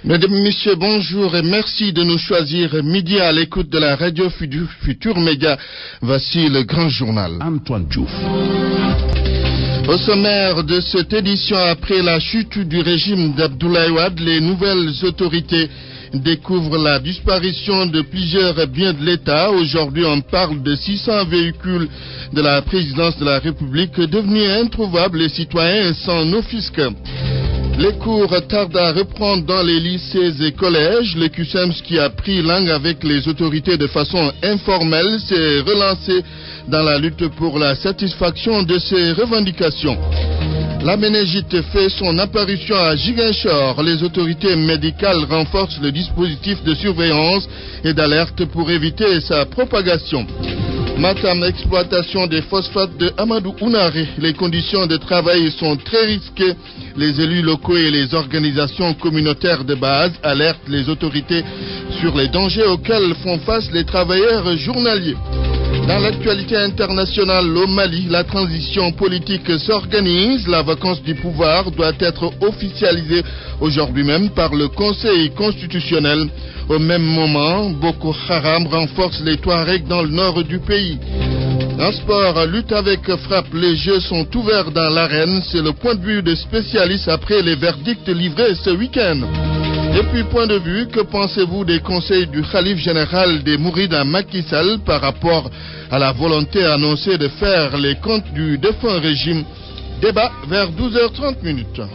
Mesdames, Messieurs, bonjour et merci de nous choisir midi à l'écoute de la radio Futur Média. Voici le grand journal. Antoine Diouf. Au sommaire de cette édition, après la chute du régime d'Abdoulaye Wade, les nouvelles autorités découvrent la disparition de plusieurs biens de l'État. Aujourd'hui, on parle de 600 véhicules de la présidence de la République devenus introuvables et citoyens sans nos fiscs. Les cours tardent à reprendre dans les lycées et collèges. Le CUSEMS, qui a pris langue avec les autorités de façon informelle, s'est relancé dans la lutte pour la satisfaction de ses revendications. La méningite fait son apparition à Ziguinchor. Les autorités médicales renforcent le dispositif de surveillance et d'alerte pour éviter sa propagation. Matam, exploitation des phosphates de Amadou Ounaré. Les conditions de travail sont très risquées. Les élus locaux et les organisations communautaires de base alertent les autorités sur les dangers auxquels font face les travailleurs journaliers. Dans l'actualité internationale, au Mali, la transition politique s'organise. La vacance du pouvoir doit être officialisée aujourd'hui même par le Conseil constitutionnel. Au même moment, Boko Haram renforce les Touaregs dans le nord du pays. En sport, lutte avec frappe, les jeux sont ouverts dans l'arène. C'est le point de vue de spécialistes après les verdicts livrés ce week-end. Et puis, point de vue, que pensez-vous des conseils du Khalife général des Mourides à Macky Sall par rapport à la volonté annoncée de faire les comptes du défunt régime? Débat vers 12h30.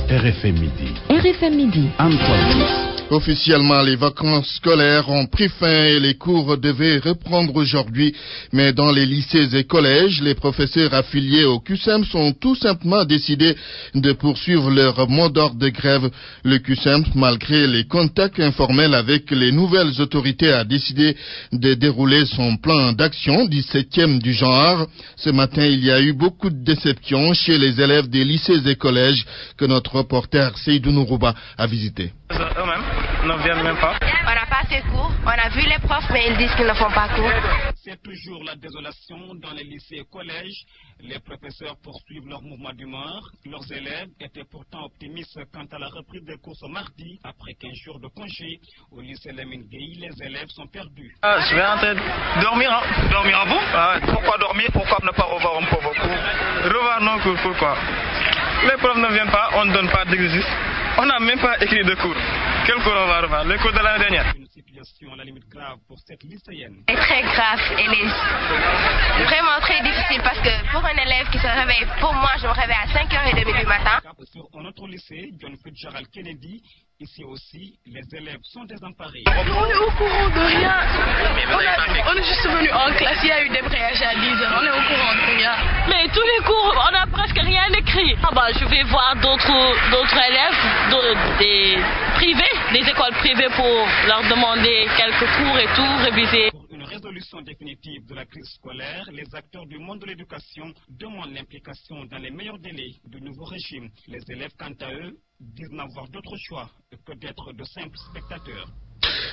RFM Midi. RFM Midi. Antoine Diouf. Officiellement, les vacances scolaires ont pris fin et les cours devaient reprendre aujourd'hui. Mais dans les lycées et collèges, les professeurs affiliés au CUSEMS ont tout simplement décidé de poursuivre leur mot d'ordre de grève. Le CUSEMS, malgré les contacts informels avec les nouvelles autorités, a décidé de dérouler son plan d'action, 17e du genre. Ce matin, il y a eu beaucoup de déceptions chez les élèves des lycées et collèges que notre reporter Seydou Nourouba a visité. Eux-mêmes ne viennent même pas. On n'a pas assez cours, on a vu les profs, mais ils disent qu'ils ne font pas cours. C'est toujours la désolation dans les lycées et collèges. Les professeurs poursuivent leur mouvement d'humeur. Leurs élèves étaient pourtant optimistes quant à la reprise des cours ce mardi. Après 15 jours de congé, au lycée Lamine Gueye, les élèves sont perdus. Je vais en train de dormir. Dormir à vous? Pourquoi dormir? Pourquoi ne pas revoir un peu vos cours? Revoir nos cours, pourquoi? Les profs ne viennent pas, on ne donne pas d'exercice. On n'a même pas écrit de cours. Quel cours on va revoir? Le cours de l'année dernière. Une situation à la limite grave pour cette lycéenne. C'est très grave, elle est vraiment très difficile parce que pour un élève qui se réveille, pour moi je me réveille à 5h30 du matin. Sur un autre lycée, John Fitzgerald Kennedy, ici aussi, les élèves sont désemparés. On est au courant de rien. On est juste venu en classe, il y a eu des brayages à 10h, on est au courant de rien. Mais tous les cours, on n'a presque rien écrit. Je vais voir d'autres élèves, des privés, des écoles privées pour leur demander quelques cours et tout, réviser. Pour une résolution définitive de la crise scolaire, les acteurs du monde de l'éducation demandent l'implication dans les meilleurs délais du nouveau régime. Les élèves, quant à eux, disent n'avoir d'autre choix que d'être de simples spectateurs.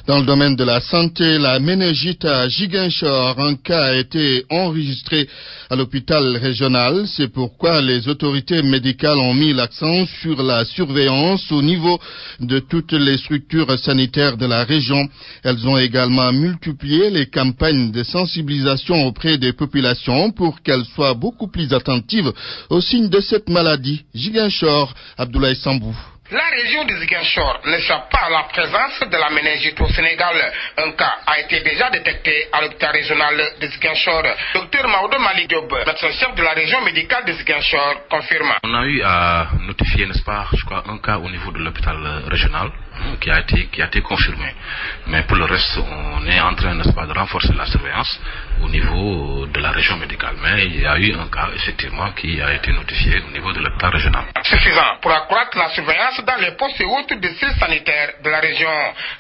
Dans le domaine de la santé, la méningite à Ziguinchor, un cas a été enregistré à l'hôpital régional. C'est pourquoi les autorités médicales ont mis l'accent sur la surveillance au niveau de toutes les structures sanitaires de la région. Elles ont également multiplié les campagnes de sensibilisation auprès des populations pour qu'elles soient beaucoup plus attentives aux signes de cette maladie. Ziguinchor, Abdoulaye Sambou. La région de Ziguinchor n'échappe pas à la présence de la méningite au Sénégal. Un cas a été déjà détecté à l'hôpital régional de Ziguinchor. Dr Maodo Malik Diop, médecin-chef de la région médicale de Ziguinchor, confirme. On a eu à notifier, n'est-ce pas, je crois, un cas au niveau de l'hôpital régional qui a été confirmé. Mais pour le reste, on est en train, n'est-ce pas, de renforcer la surveillance au niveau de la région médicale. Mais il y a eu un cas, effectivement, qui a été notifié au niveau de l'hôpital régional. Suffisant pour accroître la surveillance dans les postes et autres districts sanitaires de la région.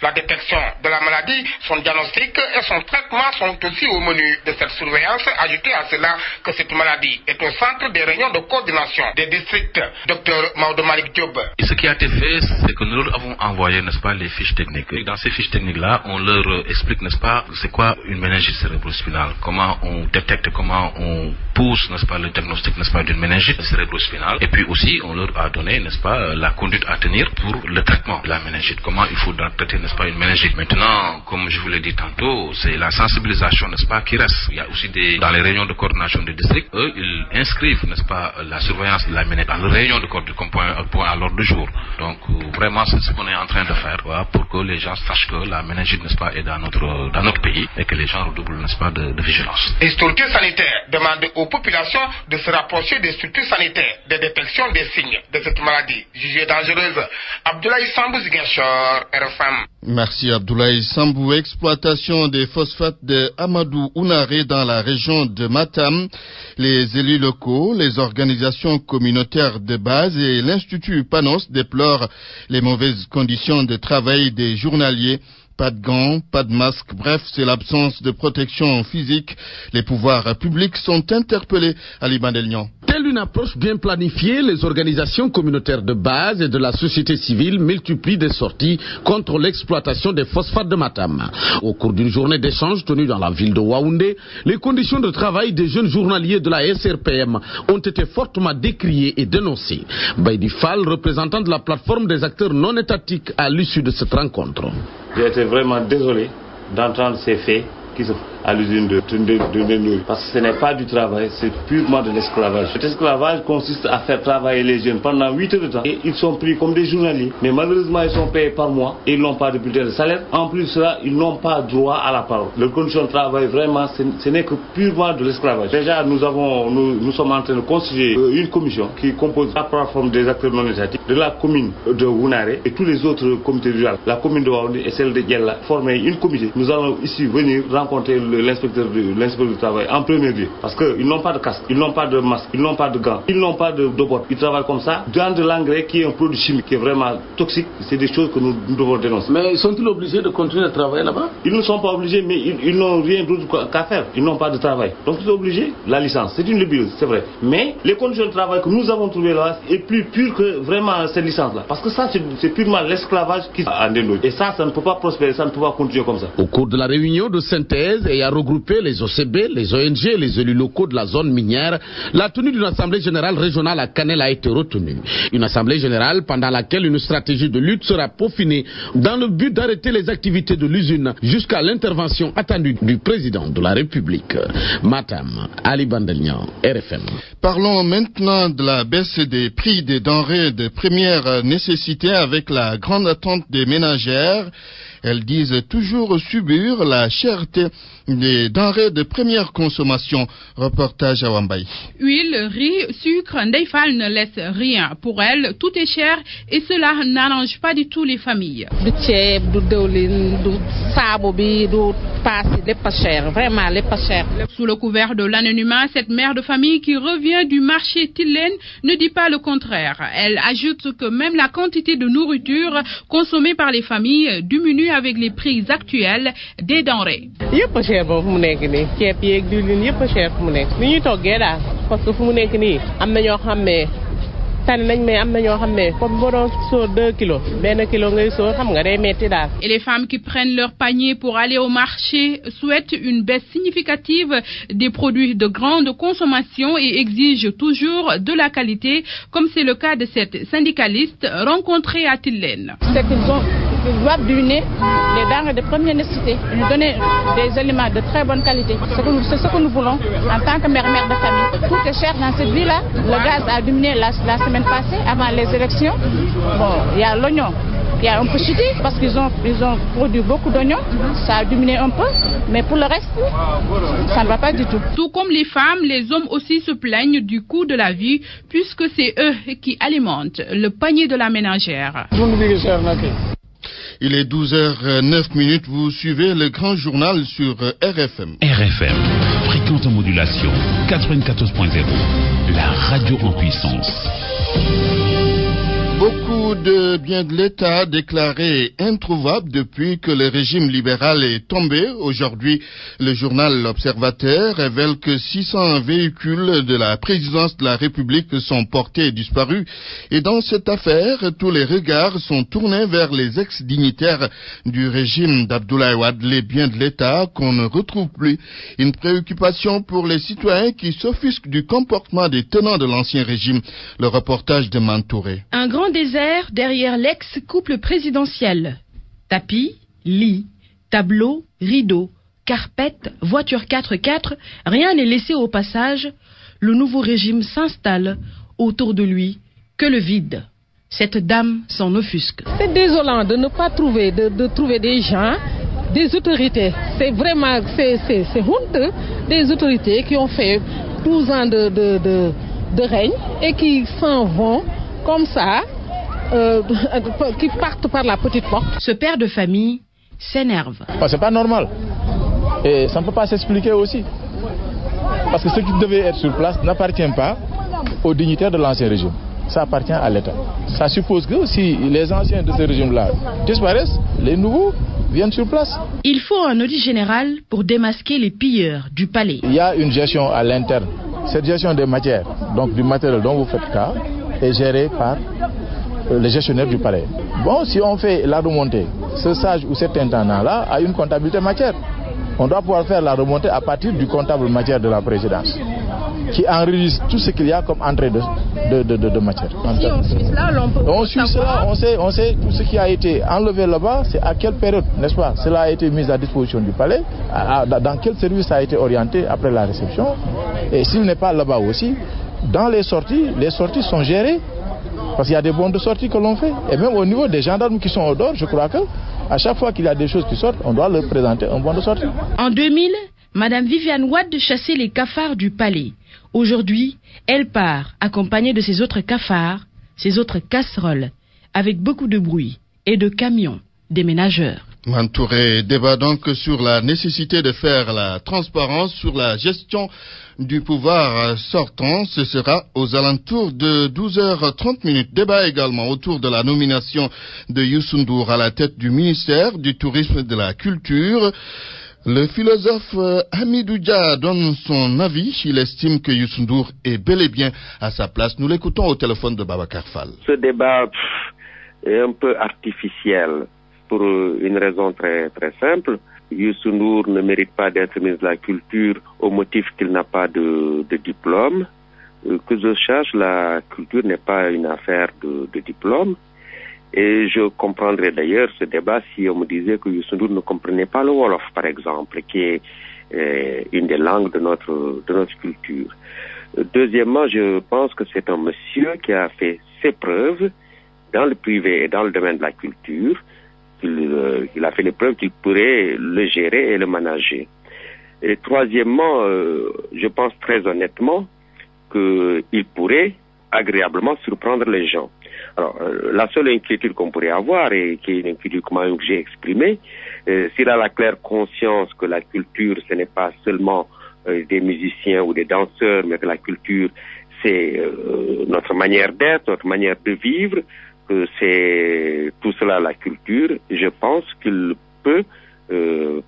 La détection de la maladie, son diagnostic et son traitement sont aussi au menu de cette surveillance. Ajoutez à cela que cette maladie est au centre des réunions de coordination des districts. Dr Maodo Malik Diop. Et ce qui a été fait, c'est que nous leur avons envoyé, n'est-ce pas, les fiches techniques. Et dans ces fiches techniques-là, on leur explique, n'est-ce pas, c'est quoi une méningite cérébrospinale, comment on détecte, comment on pose, n'est-ce pas, le diagnostic, n'est-ce pas, d'une méningite cérébro-spinale. Et puis aussi, on leur a donné, n'est-ce pas, la conduite à tenir pour le traitement de la méningite. Comment il faudra traiter, n'est-ce pas, une méningite. Maintenant, comme je vous l'ai dit tantôt, c'est la sensibilisation, n'est-ce pas, qui reste. Il y a aussi dans les réunions de coordination des districts, eux, ils inscrivent, n'est-ce pas, la surveillance de la méningite dans les réunions de coordination comme point à l'ordre du jour. Donc, vraiment, c'est ce qu'on est en train de faire, voilà, pour que les gens sachent que la méningite, n'est-ce pas, est dans notre pays et que les gens redoublent, n'est-ce pas, de vigilance. Les structures sanitaires demandent aux populations de se rapprocher des structures sanitaires de détection des signes de cette maladie jugée dangereuse. Abdoulaye Sambou, Ziguinchor, RFM. Merci Abdoulaye Sambou. Exploitation des phosphates de Amadou Ounaré dans la région de Matam. Les élus locaux, les organisations communautaires de base et l'Institut Panos déplorent les mauvaises conditions de travail des journaliers. Pas de gants, pas de masques, bref, c'est l'absence de protection physique. Les pouvoirs publics sont interpellés à Liban-Delnian. Telle une approche bien planifiée, les organisations communautaires de base et de la société civile multiplient des sorties contre l'exploitation des phosphates de Matam. Au cours d'une journée d'échange tenue dans la ville de Waoundé, les conditions de travail des jeunes journaliers de la SRPM ont été fortement décriées et dénoncées. Baïdi Fall, représentant de la plateforme des acteurs non étatiques à l'issue de cette rencontre. J'ai été vraiment désolé d'entendre ces faits qui sont à l'usine de Ndoye. Parce que ce n'est pas du travail, c'est purement de l'esclavage. Cet esclavage consiste à faire travailler les jeunes pendant 8 heures de temps et ils sont pris comme des journaliers. Mais malheureusement, ils sont payés par mois et ils n'ont pas de bulletin de salaire. En plus de cela, ils n'ont pas droit à la parole. Leurs conditions de travail, vraiment, ce n'est que purement de l'esclavage. Déjà, nous sommes en train de constituer une commission qui compose la plateforme des acteurs non étatiques de la commune de Ounaré et tous les autres comités ruraux. La commune de Waoundé et celle de Diella former une comité. Nous allons ici venir rencontrer l'inspecteur du travail en premier lieu. Parce qu'ils n'ont pas de casque, ils n'ont pas de masque, ils n'ont pas de gants, ils n'ont pas de bottes. Ils travaillent comme ça dans de l'engrais qui est un produit chimique qui est vraiment toxique. C'est des choses que nous devons dénoncer. Mais sont-ils obligés de continuer à travailler là-bas? Ils ne sont pas obligés, mais ils n'ont rien d'autre qu'à faire. Ils n'ont pas de travail. Donc ils sont obligés. La licence, c'est une nébuleuse, c'est vrai. Mais les conditions de travail que nous avons trouvées là est plus pure que vraiment cette licence-là. Parce que ça, c'est purement l'esclavage qui a Ndoye. Et ça ne peut pas prospérer, ça ne peut pas continuer comme ça. Au cours de la réunion de synthèse et à regrouper les OCB, les ONG et les élus locaux de la zone minière, la tenue d'une assemblée générale régionale à Kanel a été retenue. Une assemblée générale pendant laquelle une stratégie de lutte sera peaufinée dans le but d'arrêter les activités de l'usine jusqu'à l'intervention attendue du président de la République. Matam, Ali Bandelnian, RFM. Parlons maintenant de la baisse des prix des denrées de première nécessité avec la grande attente des ménagères. Elles disent toujours subir la cherté des denrées de première consommation. Reportage à Wambaye. Huile, riz, sucre, Ndeifal ne laisse rien. Pour elle, tout est cher et cela n'arrange pas du tout les familles. Sous le couvert de l'anonymat, cette mère de famille qui revient du marché Tilène ne dit pas le contraire. Elle ajoute que même la quantité de nourriture consommée par les familles diminue avec les prix actuels des denrées. Et les femmes qui prennent leur panier pour aller au marché souhaitent une baisse significative des produits de grande consommation et exigent toujours de la qualité, comme c'est le cas de cette syndicaliste rencontrée à Tilène. Ils doivent diminuer les denrées de première nécessité, nous donner des aliments de très bonne qualité. C'est ce que nous voulons en tant que mère de famille. Tout est cher dans cette ville-là. Le gaz a diminué la semaine passée, avant les élections. Bon, il y a l'oignon qui a un peu chuté parce qu'ils ont produit beaucoup d'oignons. Ça a diminué un peu, mais pour le reste, ça ne va pas du tout. Tout comme les femmes, les hommes aussi se plaignent du coût de la vie puisque c'est eux qui alimentent le panier de la ménagère. Il est 12h09, vous suivez le grand journal sur RFM. RFM, fréquente modulation 94.0, la radio en puissance. Beaucoup Beaucoup de biens de l'État déclarés introuvables depuis que le régime libéral est tombé. Aujourd'hui, le journal L'Observateur révèle que 600 véhicules de la présidence de la République sont portés et disparus. Et dans cette affaire, tous les regards sont tournés vers les ex-dignitaires du régime d'Abdoulaye Wade, les biens de l'État qu'on ne retrouve plus. Une préoccupation pour les citoyens qui s'offusquent du comportement des tenants de l'ancien régime. Le reportage de Mantouré. Un grand désert derrière l'ex-couple présidentiel. Tapis, lit, tableaux, rideaux, carpettes, voitures 4x4, rien n'est laissé au passage. Le nouveau régime s'installe autour de lui, que le vide. Cette dame s'en offusque. C'est désolant de ne pas trouver, de trouver des gens, des autorités. C'est vraiment, c'est honteux, des autorités qui ont fait 12 ans de règne et qui s'en vont comme ça, qui partent par la petite porte. Ce père de famille s'énerve. C'est pas normal. Et ça ne peut pas s'expliquer aussi. Parce que ce qui devait être sur place n'appartient pas aux dignitaires de l'ancien régime. Ça appartient à l'État. Ça suppose que si les anciens de ce régime-là disparaissent, les nouveaux viennent sur place. Il faut un audit général pour démasquer les pilleurs du palais. Il y a une gestion à l'interne. Cette gestion des matières, donc du matériel dont vous faites cas, est gérée par les gestionnaires du palais. Bon, si on fait la remontée, ce sage ou cet intendant-là a une comptabilité matière. On doit pouvoir faire la remontée à partir du comptable matière de la présidence, qui enregistre tout ce qu'il y a comme entrée de matière. Si on suit cela, on suit cela, on sait tout ce qui a été enlevé là-bas, c'est à quelle période, n'est-ce pas? Cela a été mis à disposition du palais, dans quel service ça a été orienté après la réception. Et s'il n'est pas là-bas aussi, dans les sorties sont gérées. Parce qu'il y a des bons de sortie que l'on fait. Et même au niveau des gendarmes qui sont au dehors, je crois que à chaque fois qu'il y a des choses qui sortent, on doit leur présenter un bon de sortie. En 2000, Madame Viviane Wade chassait les cafards du palais. Aujourd'hui, elle part accompagnée de ses autres cafards, ses autres casseroles, avec beaucoup de bruit et de camions déménageurs. Mantouré débat donc sur la nécessité de faire la transparence sur la gestion du pouvoir sortant. Ce sera aux alentours de 12h30. Débat également autour de la nomination de Youssou N'Dour à la tête du ministère du Tourisme et de la Culture. Le philosophe Hamidou Dia donne son avis. Il estime que Youssou N'Dour est bel et bien à sa place. Nous l'écoutons au téléphone de Babacar Fall. Ce débat est un peu artificiel pour une raison très, très simple. Youssou N'Dour ne mérite pas d'être ministre de la Culture au motif qu'il n'a pas de diplôme. Que je cherche, la culture n'est pas une affaire de diplôme. Et je comprendrais d'ailleurs ce débat si on me disait que Youssou N'Dour ne comprenait pas le Wolof, par exemple, qui est une des langues de notre culture. Deuxièmement, je pense que c'est un monsieur qui a fait ses preuves dans le privé et dans le domaine de la culture. Il a fait les preuves qu'il pourrait le gérer et le manager. Et troisièmement, je pense très honnêtement qu'il pourrait agréablement surprendre les gens. Alors, la seule inquiétude qu'on pourrait avoir, et qui est une inquiétude que j'ai exprimée, s'il a la claire conscience que la culture, ce n'est pas seulement des musiciens ou des danseurs, mais que la culture, c'est notre manière d'être, notre manière de vivre, que c'est tout cela la culture, je pense qu'il peut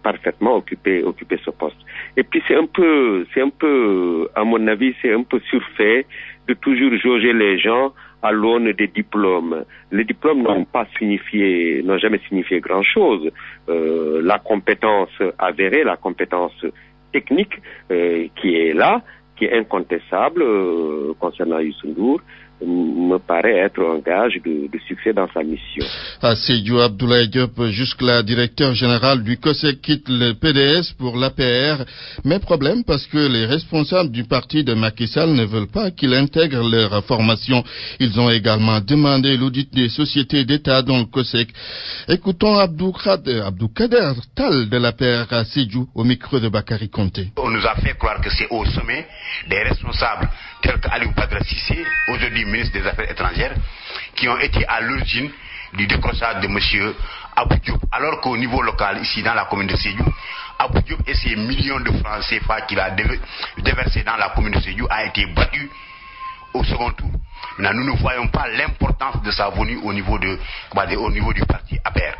parfaitement occuper ce poste. Et puis c'est un peu, à mon avis, c'est un peu surfait de toujours jauger les gens à l'aune des diplômes. Les diplômes n'ont jamais signifié grand-chose. La compétence avérée, la compétence technique qui est là, qui est incontestable concernant Youssou N'Dour, me paraît être un gage de succès dans sa mission. Sédhiou Abdoulaye Diop, jusque-là directeur général du COSEC, quitte le PDS pour l'APR. Mais problème parce que les responsables du parti de Macky Sall ne veulent pas qu'il intègre leur formation. Ils ont également demandé l'audit des sociétés d'État dans le COSEC. Écoutons Abdou Kader Tal de l'APR à Sédhiou au micro de Bakary Konté. On nous a fait croire que c'est au sommet des responsables tels qu'Aliou Badara Cissé, aujourd'hui ministre des Affaires étrangères, qui ont été à l'origine du décrochage de M. Abou Diop. Alors qu'au niveau local, ici dans la commune de Sédhiou, Abou Diop et ses millions de francs CFA qu'il a déversés dans la commune de Sédhiou a été battu au second tour. Maintenant, nous ne voyons pas l'importance de sa venue au niveau du parti APR.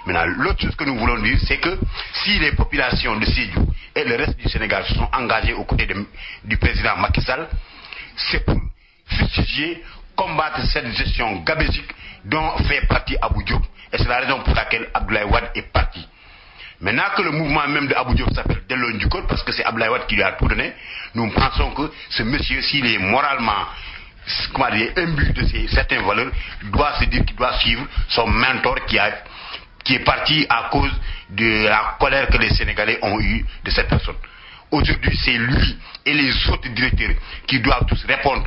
Maintenant, l'autre chose que nous voulons dire, c'est que si les populations de Sédhiou et le reste du Sénégal se sont engagés aux côtés du président Macky Sall, c'est pour fustiger, combattre cette gestion gabégique dont fait partie Abou Diop. Et c'est la raison pour laquelle Abdoulaye Wade est parti. Maintenant que le mouvement même de Abou Diop s'appelle Dello Ndjukor, parce que c'est Abdoulaye Wade qui lui a tout donné, nous pensons que ce monsieur, s'il est moralement imbu de certaines valeurs, doit se dire qu'il doit suivre son mentor qui est parti à cause de la colère que les Sénégalais ont eue de cette personne. Aujourd'hui, c'est lui et les autres directeurs qui doivent tous répondre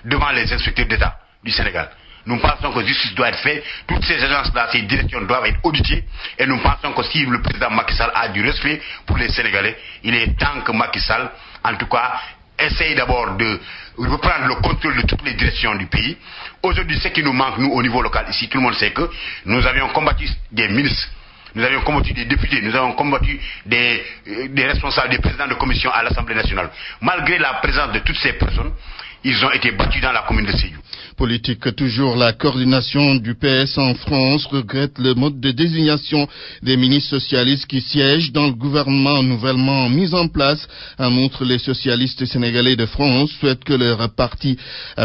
devant les inspecteurs d'État du Sénégal. Nous pensons que justice doit être faite, toutes ces agences-là, ces directions doivent être auditées, et nous pensons que si le président Macky Sall a du respect pour les Sénégalais, il est temps que Macky Sall, en tout cas, essaye d'abord de reprendre le contrôle de toutes les directions du pays. Aujourd'hui, ce qui nous manque, nous, au niveau local, ici, tout le monde sait que nous avions combattu des ministres, nous avions combattu des députés, nous avons combattu des responsables, des présidents de commission à l'Assemblée nationale. Malgré la présence de toutes ces personnes, ils ont été battus dans la commune de Sédhiou. Politique toujours, la coordination du PS en France regrette le mode de désignation des ministres socialistes qui siègent dans le gouvernement nouvellement mis en place. En outre, les socialistes sénégalais de France souhaitent que leur parti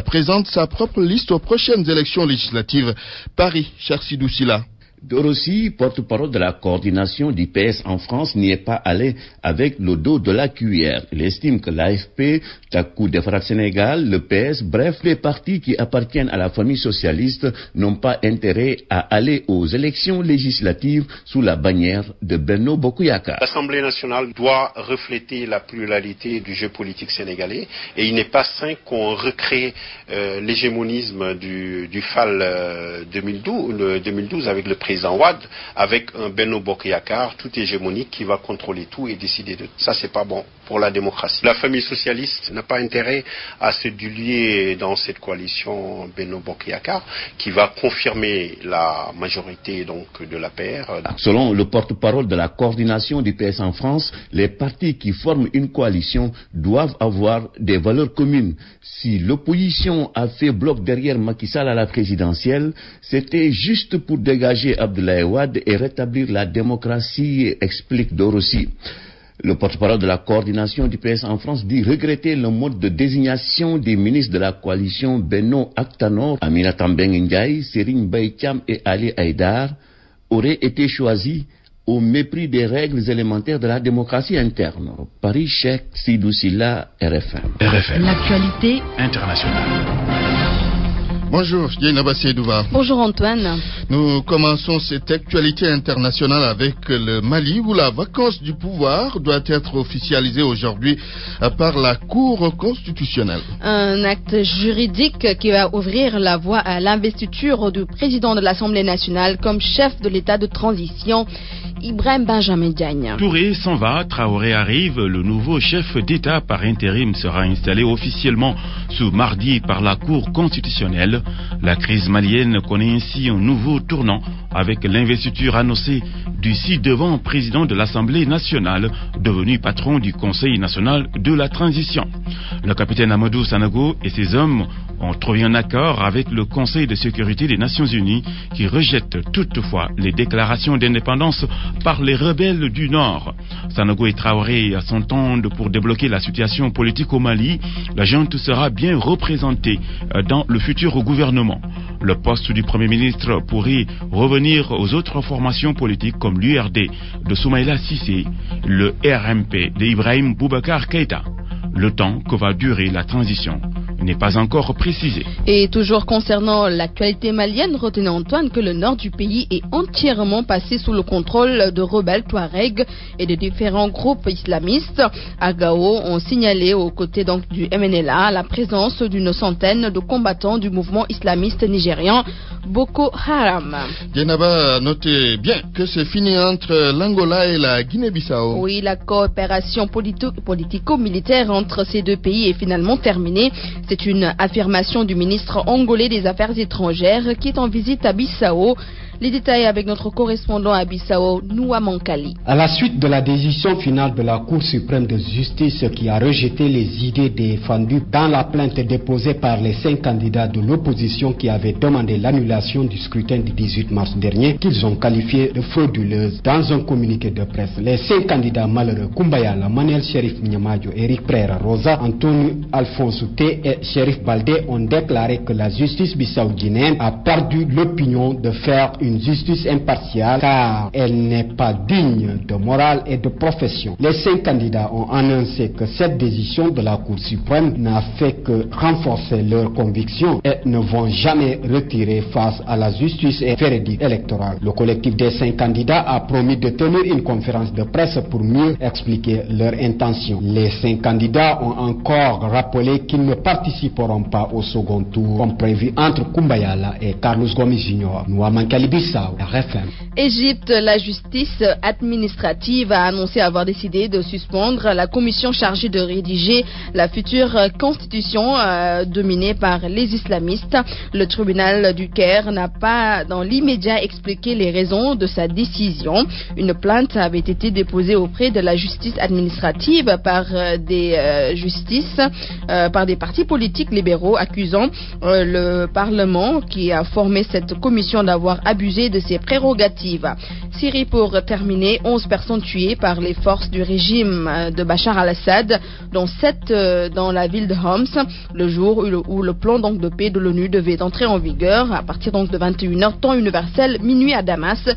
présente sa propre liste aux prochaines élections législatives. Paris, Charsidou Silla. Dorossi, porte-parole de la coordination du PS en France, n'y est pas allé avec le dos de la cuillère. Il estime que l'AFP, Taku Defrat Sénégal, le PS, bref, les partis qui appartiennent à la famille socialiste n'ont pas intérêt à aller aux élections législatives sous la bannière de Benno Bokk Yakaar. L'Assemblée nationale doit refléter la pluralité du jeu politique sénégalais et il n'est pas sain qu'on recrée l'hégémonisme du FAL 2012 avec le président Wade, avec un Benno Bokk Yakaar tout hégémonique qui va contrôler tout et décider de tout. Ça, c'est pas bon pour la démocratie. La famille socialiste n'a pas intérêt à se diluer dans cette coalition Benno Bokk Yakaar qui va confirmer la majorité donc de l'APR. Selon le porte-parole de la coordination du PS en France, les partis qui forment une coalition doivent avoir des valeurs communes. Si l'opposition a fait bloc derrière Macky Sall à la présidentielle, c'était juste pour dégager Abdoulaye Wade et rétablir la démocratie, explique Dorossi. Le porte-parole de la coordination du PS en France dit regretter le mode de désignation des ministres de la coalition Benno Actanor, Aminata Mbengue Ndiaye, Serigne Mbaye Thiam et Ali Haïdar auraient été choisis au mépris des règles élémentaires de la démocratie interne. Paris, Cheikh Sidou Silla, RFM. L'actualité internationale. Bonjour, Yainaba Seydouva. Bonjour Antoine. Nous commençons cette actualité internationale avec le Mali où la vacance du pouvoir doit être officialisée aujourd'hui par la Cour constitutionnelle. Un acte juridique qui va ouvrir la voie à l'investiture du président de l'Assemblée nationale comme chef de l'État de transition, Ibrahim Benjamin Diagne. Touré s'en va, Traoré arrive, le nouveau chef d'État par intérim sera installé officiellement ce mardi par la Cour constitutionnelle. La crise malienne connaît ainsi un nouveau tournant avec l'investiture annoncée du ci-devant président de l'Assemblée nationale, devenu patron du Conseil national de la transition. Le capitaine Amadou Sanogo et ses hommes ont trouvé un accord avec le Conseil de sécurité des Nations Unies qui rejette toutefois les déclarations d'indépendance par les rebelles du Nord. Sanogo et Traoré s'entendent pour débloquer la situation politique au Mali. La junte sera bien représentée dans le futur gouvernement. Le poste du Premier ministre pourrait revenir aux autres formations politiques comme l'URD de Soumaïla Cissé, le RMP d'Ibrahim Boubacar Keïta. Le temps que va durer la transition n'est pas encore précisé. Et toujours concernant l'actualité malienne, retenez Antoine que le nord du pays est entièrement passé sous le contrôle de rebelles Touaregs et de différents groupes islamistes. À Gao, on signalé aux côtés donc du MNLA la présence d'une centaine de combattants du mouvement islamiste nigérian Boko Haram. Yenaba, notez bien que c'est fini entre l'Angola et la Guinée-Bissau. Oui, la coopération politico-militaire entre ces deux pays est finalement terminée. C'est une affirmation du ministre angolais des Affaires étrangères qui est en visite à Bissau. Les détails avec notre correspondant à Bissau, Noua Mankali. À la suite de la décision finale de la Cour suprême de justice qui a rejeté les idées défendues dans la plainte déposée par les 5 candidats de l'opposition qui avaient demandé l'annulation du scrutin du 18 mars dernier, qu'ils ont qualifié de frauduleuse. Dans un communiqué de presse, les 5 candidats malheureux Kumbayala, Manuel Sheriff Nyamadio, Eric Prera Rosa, Antonio Alfonso T et Sheriff Baldé ont déclaré que la justice bissau-guinéenne a perdu l'opinion de faire une justice impartiale car elle n'est pas digne de morale et de profession. Les 5 candidats ont annoncé que cette décision de la Cour suprême n'a fait que renforcer leurs convictions et ne vont jamais retirer face à la justice et verdict électoral. Le collectif des 5 candidats a promis de tenir une conférence de presse pour mieux expliquer leurs intentions. Les 5 candidats ont encore rappelé qu'ils ne participeront pas au second tour comme prévu entre Kumbayala et Carlos Gomes Jr. Nouaman Kalibissau, RFM. Égypte, la justice administrative a annoncé avoir décidé de suspendre la commission chargée de rédiger la future constitution dominée par les islamistes. Le tribunal du Caire n'a pas dans l'immédiat expliqué les raisons de sa décision. Une plainte avait été déposée auprès de la justice administrative par par des partis politiques libéraux accusant le Parlement qui a formé cette commission d'avoir abusé de ses prérogatives. Syrie, pour terminer, 11 personnes tuées par les forces du régime de Bachar al-Assad, dont 7 dans la ville de Homs, le jour où le plan de paix de l'ONU devait entrer en vigueur à partir de 21h, temps universel, minuit à Damas.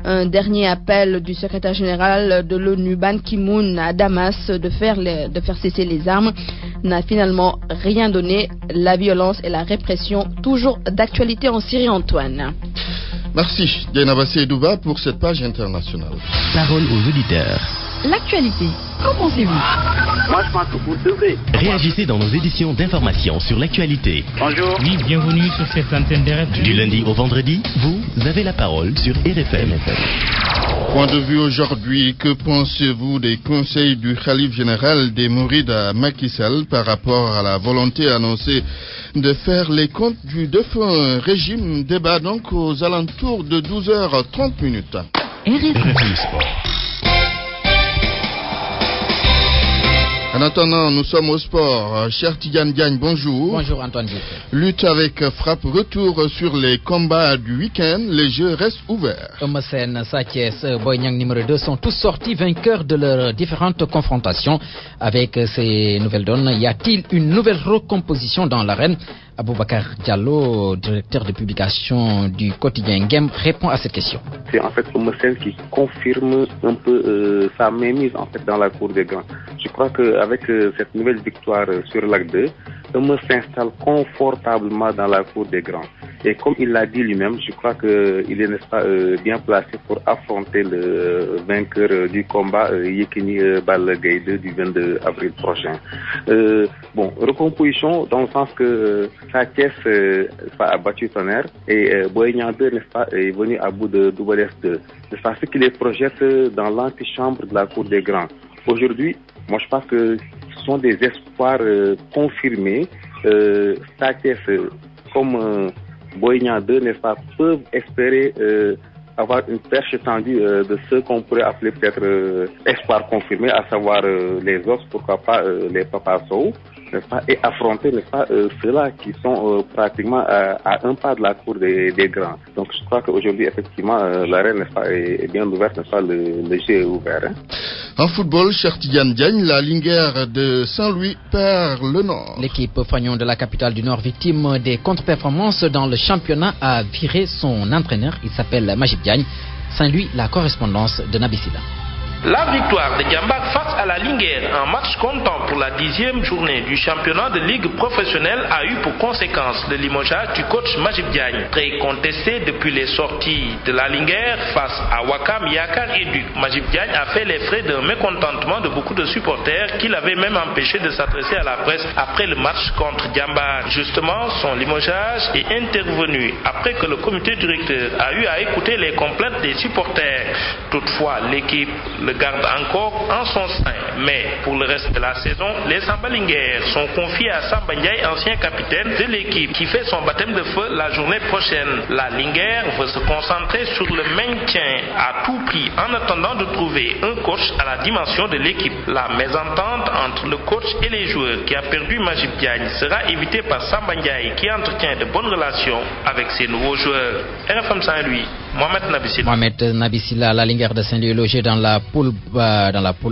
Un dernier appel du secrétaire général de l'ONU, Ban Ki-moon, à Damas de faire cesser les armes n'a finalement rien donné. La violence et la répression toujours d'actualité en Syrie, Antoine. Merci Diana Bassédouba pour cette page internationale. Parole aux auditeurs. L'actualité, qu'en pensez-vous? Moi, je pense que vous devez. Réagissez dans nos éditions d'information sur l'actualité. Bonjour. Oui, bienvenue sur cette antenne de RFM. Du lundi au vendredi, vous avez la parole sur RFM. Point de vue aujourd'hui, que pensez-vous des conseils du Khalife général des Mourides à Macky Sall par rapport à la volonté annoncée de faire les comptes du défunt régime? Débat donc aux alentours de 12h30. RFM Sport. En attendant, nous sommes au sport. Cher Tidiane Diagne, bonjour. Bonjour Antoine Diouf. Lutte avec frappe, retour sur les combats du week-end. Les jeux restent ouverts. Eumeu Sène, Sa Thiès, Boy Niang numéro 2 sont tous sortis vainqueurs de leurs différentes confrontations. Avec ces nouvelles donnes, y a-t-il une nouvelle recomposition dans l'arène? Aboubacar Diallo, directeur de publication du quotidien Game, répond à cette question. C'est en fait Eumeu Sène qui confirme un peu sa mainmise en fait dans la cour des grands. Je crois qu'avec cette nouvelle victoire sur l'Ac 2, Eumeu s'installe confortablement dans la cour des grands. Et comme il l'a dit lui-même, je crois qu'il est, n'est-ce pas, bien placé pour affronter le vainqueur du combat Yékini Balla Gaye 2 du 22 avril prochain. Recomposition dans le sens que Sa Thiès a battu Tonnerre et Boy Niang 2, n'est-ce pas, est venu à bout de Double S 2. C'est ça ce qui les projette dans l'antichambre de la cour des grands. Aujourd'hui, moi je pense que ce sont des espoirs confirmés. Sa Thiès, comme Boy Niang 2, n'est-ce pas, peuvent espérer avoir une perche tendue de ce qu'on pourrait appeler peut-être espoir confirmé, à savoir les os, pourquoi pas les Papa Sow, n'est-ce pas, et affronter, n'est-ce pas, ceux-là qui sont pratiquement à un pas de la cour des grands. Donc je crois qu'aujourd'hui, effectivement, l'arène, n'est-ce pas, est bien ouverte, n'est-ce pas, le jeu est ouvert. Hein. En football, cher Tidiane Diagne, la Linguère de Saint-Louis perd le Nord. L'équipe Fagnon de la capitale du Nord, victime des contre-performances dans le championnat, a viré son entraîneur. Il s'appelle Majib Diagne. Saint-Louis, la correspondance de Nabissida. La victoire de Diambak face à la Linguère, un match comptant pour la 10e journée du championnat de ligue professionnelle, a eu pour conséquence le limogeage du coach Majib Diagne. Très contesté depuis les sorties de la Linguère face à Wakam, Yakar et Duc. Majib Diagne a fait les frais d'un mécontentement de beaucoup de supporters qui l'avaient même empêché de s'adresser à la presse après le match contre Diambak. Justement, son limogeage est intervenu après que le comité directeur a eu à écouter les complaintes des supporters. Toutefois, l'équipe, le garde encore en son sein. Mais pour le reste de la saison, les Sambalinguers sont confiés à Samba Ndiaye, ancien capitaine de l'équipe, qui fait son baptême de feu la journée prochaine. La Linguère veut se concentrer sur le maintien à tout prix en attendant de trouver un coach à la dimension de l'équipe. La mésentente entre le coach et les joueurs qui a perdu Majib Diagne sera évitée par Samba Ndiaye qui entretient de bonnes relations avec ses nouveaux joueurs. RFM Saint-Louis, Mohamed Nabissila. Mohamed Nabissila, la Linguère de Saint-Louis est logée dans la poule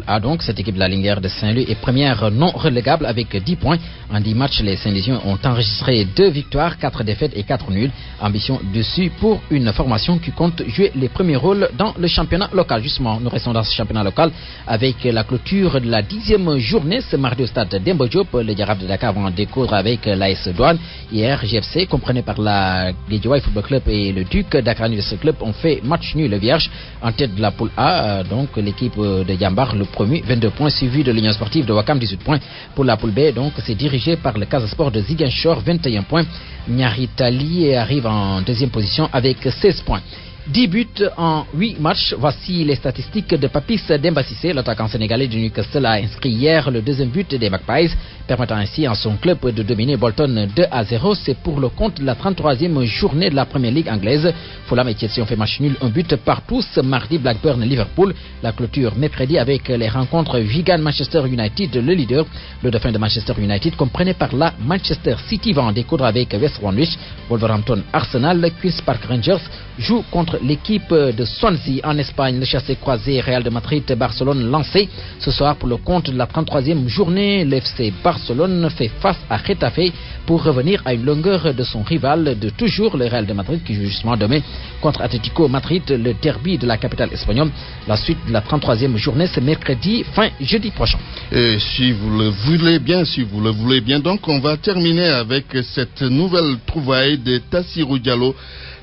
A. Donc cette équipe de la Linguère de Saint-Louis est première non relégable avec 10 points. En 10 matchs, les Saint-Louisiens ont enregistré 2 victoires, 4 défaites et 4 nuls. Ambition dessus pour une formation qui compte jouer les premiers rôles dans le championnat local. Justement, nous restons dans ce championnat local avec la clôture de la 10e journée ce mardi au stade Demba Diop. Les Diarabes de Dakar vont découdre avec l'AS Douane. Hier, GFC, comprenez par la Guédiawaye Football Club et le Duc Dakar University Club, ont fait match nul vierge en tête de la poule A. Donc l'équipe de Diambar, le premier, 22 points, suivi de l'Union Sportive de Wakam, 18 points. Pour la poule B, donc c'est dirigé par le Casa Sport de Ziguinchor, 21 points. Nyaritali arrive en deuxième position avec 16 points. 10 buts en 8 matchs. Voici les statistiques de Papis Demba Cissé. L'attaquant sénégalais du Newcastle a inscrit hier le deuxième but des Magpies, permettant ainsi à son club de dominer Bolton 2-0. C'est pour le compte de la 33e journée de la Premier League anglaise. Fulham et Chelsea ont fait match nul, un but partout ce mardi. Blackburn-Liverpool. La clôture mercredi avec les rencontres Wigan-Manchester United, le leader. Le dauphin de Manchester United, comprenez par là Manchester City, va en découdre avec West Bromwich. Wolverhampton-Arsenal. Queen's Park Rangers joue contre l'équipe de Swansea en Espagne. Le chassé croisé Real de Madrid-Barcelone lancé ce soir pour le compte de la 33e journée. L'FC Barcelone fait face à Getafe pour revenir à une longueur de son rival de toujours, le Real de Madrid, qui joue justement demain contre Atlético Madrid, le derby de la capitale espagnole. La suite de la 33e journée, c'est mercredi, fin jeudi prochain. Et si vous le voulez bien, donc on va terminer avec cette nouvelle trouvaille de Tassirou Diallo.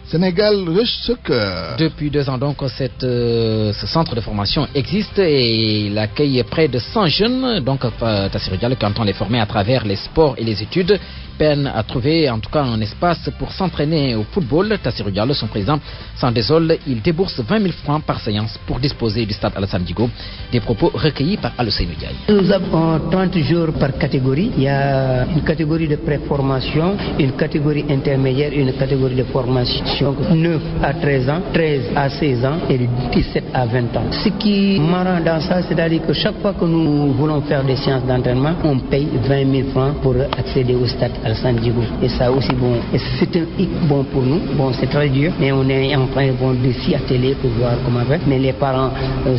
Sénégal Rush Soccer. Depuis 2 ans donc, ce centre de formation existe et il accueille près de 100 jeunes. Donc Tassirou Diallo, qui entend les former à travers les sports et les études, peine à trouver en tout cas un espace pour s'entraîner au football. Tassirou Diallo, son président, s'en désole. Il débourse 20 000 francs par séance pour disposer du stade Alassane Djigo. Des propos recueillis par Alousseynou Diaye. Nous avons 30 jours par catégorie. Il y a une catégorie de pré-formation, une catégorie intermédiaire, une catégorie de formation. Donc 9 à 13 ans, 13 à 16 ans et 17 à 20 ans. Ce qui est marrant dans ça, c'est-à-dire que chaque fois que nous voulons faire des séances d'entraînement, on paye 20 000 francs pour accéder au stade Alassane Djigo. Et ça aussi, bon, et c'est un hic bon pour nous. Bon, c'est très dur, mais on est en train de s'y atteler pour voir comment faire. Mais les parents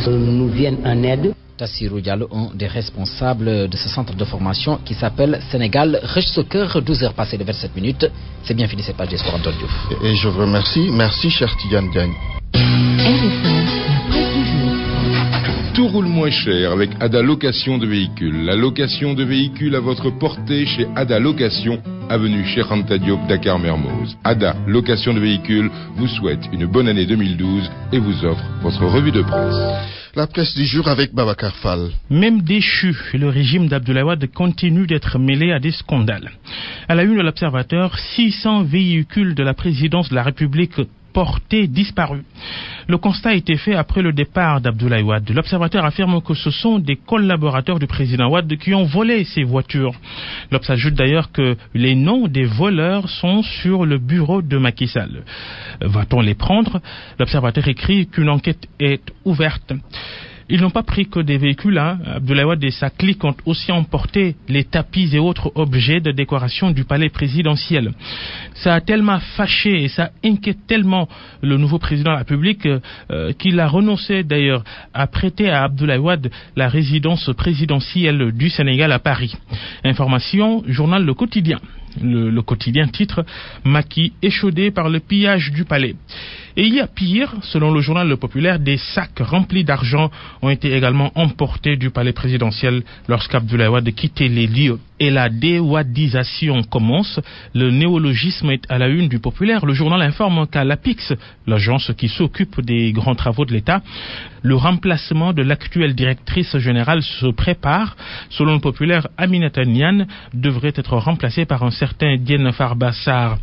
nous viennent en aide. Tassirou Diallo, un des responsables de ce centre de formation qui s'appelle Sénégal Rush Soccer. 12h passées de 27 minutes. C'est bien fini cette page d'Espoir Antoine Diouf. Et je vous remercie. Merci, cher Tidiane Diagne. Tout roule moins cher avec Ada Location de véhicules. La location de véhicules à votre portée chez Ada Location, avenue Cheikh Anta Diop, Dakar Mermoz. Ada Location de véhicules vous souhaite une bonne année 2012 et vous offre votre revue de presse. La presse du jour avec Babacar Fall. Même déchu, le régime d'Abdoulaye Wade continue d'être mêlé à des scandales. À la une de l'Observateur, 600 véhicules de la présidence de la République portés disparus. Le constat a été fait après le départ d'Abdoulaye Wade. L'Observateur affirme que ce sont des collaborateurs du président Wade qui ont volé ces voitures. L'Obs ajoute d'ailleurs que les noms des voleurs sont sur le bureau de Macky Sall. Va-t-on les prendre? L'Observateur écrit qu'une enquête est ouverte. Ils n'ont pas pris que des véhicules. Abdoulaye Wade et sa clique ont aussi emporté les tapis et autres objets de décoration du palais présidentiel. Ça a tellement fâché et ça inquiète tellement le nouveau président de la République qu'il a renoncé d'ailleurs à prêter à Abdoulaye Wade la résidence présidentielle du Sénégal à Paris. Information, journal Le Quotidien. Le quotidien titre « Macky échaudé par le pillage du palais ». Et il y a pire, selon le journal Le Populaire, des sacs remplis d'argent ont été également emportés du palais présidentiel lorsqu'Abdoulaye Wade quittait les lieux. et la déwadisation commence. Le néologisme est à la une du Populaire. Le journal informe qu'à l'APIX, l'agence qui s'occupe des grands travaux de l'État, le remplacement de l'actuelle directrice générale se prépare. Selon le Populaire, Aminata Niane devrait être remplacée par un certain Diène Farba Sarr,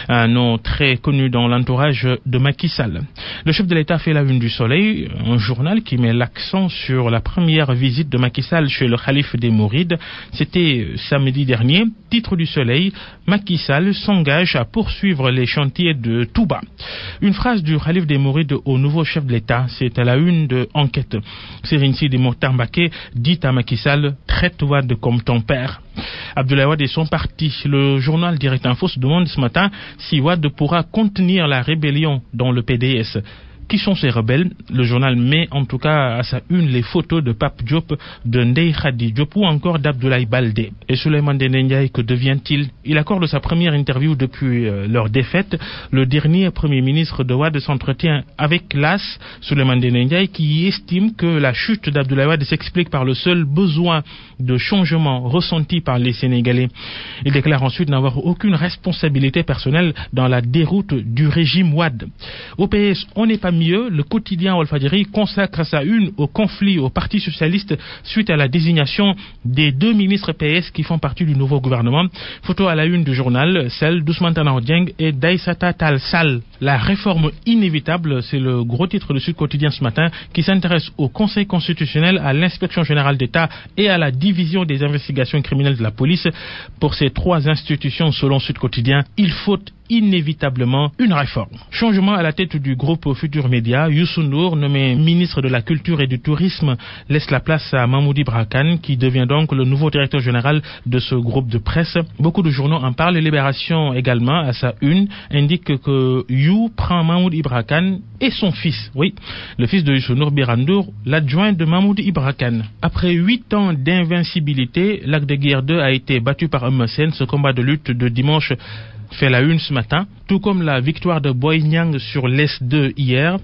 un nom très connu dans l'entourage de Macky Sall. Le chef de l'État fait la une du Soleil, un journal qui met l'accent sur la première visite de Macky Sall chez le calife des Mourides. C'était samedi dernier. Titre du Soleil, Macky Sall s'engage à poursuivre les chantiers de Touba. Une phrase du calife des Mourides au nouveau chef de l'État, c'est à la une de Enquête. Serigne Sidi Mokhtar Mbacké dit à Macky Sall, traite Wade comme ton père. Abdoulaye Wade et son parti. Le journal Direct Info se demande ce matin si Wade pourra contenir la rébellion dans le PDS. Qui sont ces rebelles? Le journal met en tout cas à sa une les photos de Pape Diop, de Ndeye Khady Diop ou encore d'Abdoulaye Baldé. Et Souleymane Ndéné Ndiaye, que devient-il? Il accorde sa première interview depuis leur défaite. Le dernier Premier ministre de Wade s'entretient avec l'AS, Souleymane Ndéné Ndiaye, qui estime que la chute d'Abdoulaye Wade s'explique par le seul besoin de changement ressenti par les Sénégalais. Il déclare ensuite n'avoir aucune responsabilité personnelle dans la déroute du régime Wade. Au PS, on n'est pas mieux. Le quotidien Walfadjri consacre sa une au conflit au Parti socialiste suite à la désignation des 2 ministres PS qui font partie du nouveau gouvernement. Photo à la une du journal, celle d'Ousmane Tanor Dieng et d'Aïssata Tall Sall. La réforme inévitable, c'est le gros titre de Sud Quotidien ce matin, qui s'intéresse au Conseil constitutionnel, à l'Inspection générale d'État et à la division des investigations criminelles de la police. Pour ces 3 institutions, selon Sud Quotidien, il faut inévitablement une réforme. Changement à la tête du groupe Futur Média. Youssou N'Dour, nommé ministre de la Culture et du Tourisme, laisse la place à Mahmoud Ibra Kane, qui devient donc le nouveau directeur général de ce groupe de presse. Beaucoup de journaux en parlent. Libération également, à sa une, indique que You prend Mahmoud Ibra Kane et son fils. Oui, le fils de Youssou N'Dour, Biran Ndour, l'adjoint de Mahmoud Ibra Kane. Après 8 ans d'invincibilité, Lac de Guiers 2 a été battu par Eumeu Sène. Ce combat de lutte de dimanche fait la une ce matin, tout comme la victoire de Boy Niang sur l'S2 hier.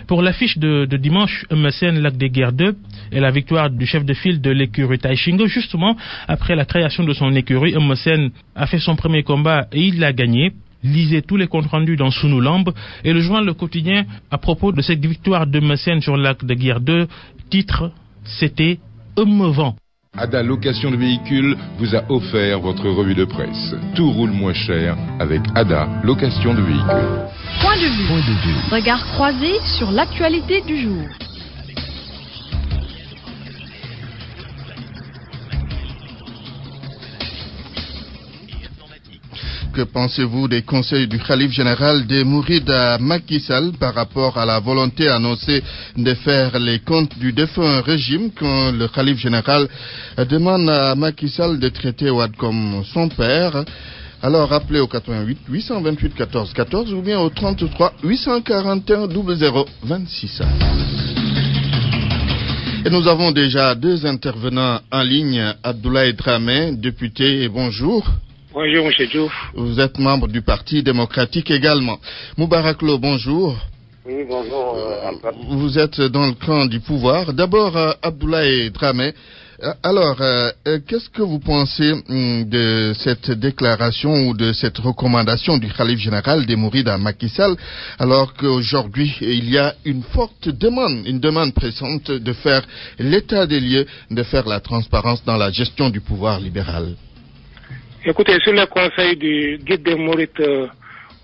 Pour l'affiche de dimanche, Eumeu Sène, Lac de Guiers 2 et la victoire du chef de file de l'écurie Taïchingo. Justement, après la création de son écurie, Eumeu Sène a fait son premier combat et il l'a gagné. Lisez tous les comptes rendus dans Sunu Lamb. Et le journal Le Quotidien, à propos de cette victoire d'Eumeu Sène sur Lac de Guiers 2, titre, c'était émouvant. Ada Location de Véhicules vous a offert votre revue de presse. Tout roule moins cher avec Ada Location de Véhicules. Point de vue. Regard croisé sur l'actualité du jour. Que pensez-vous des conseils du Khalife général des Mourides à Macky Sall par rapport à la volonté annoncée de faire les comptes du défunt régime, quand le Khalife général demande à Macky Sall de traiter Wade comme son père? Alors appelez au 88 828 14 14 ou bien au 33 841 00 26. Et nous avons déjà 2 intervenants en ligne. Abdoulaye Dramé, député, bonjour. Bonjour, M. Diouf. Vous êtes membre du Parti démocratique également. Moubarak Lo, bonjour. Oui, bonjour. Vous êtes dans le camp du pouvoir. D'abord, Abdoulaye Dramé. Alors, qu'est-ce que vous pensez de cette déclaration ou de cette recommandation du Khalife général des Mourides à Macky Sall, alors qu'aujourd'hui, il y a une forte demande, une demande pressante de faire l'état des lieux, de faire la transparence dans la gestion du pouvoir libéral? Écoutez, sur le conseil du guide des Mourides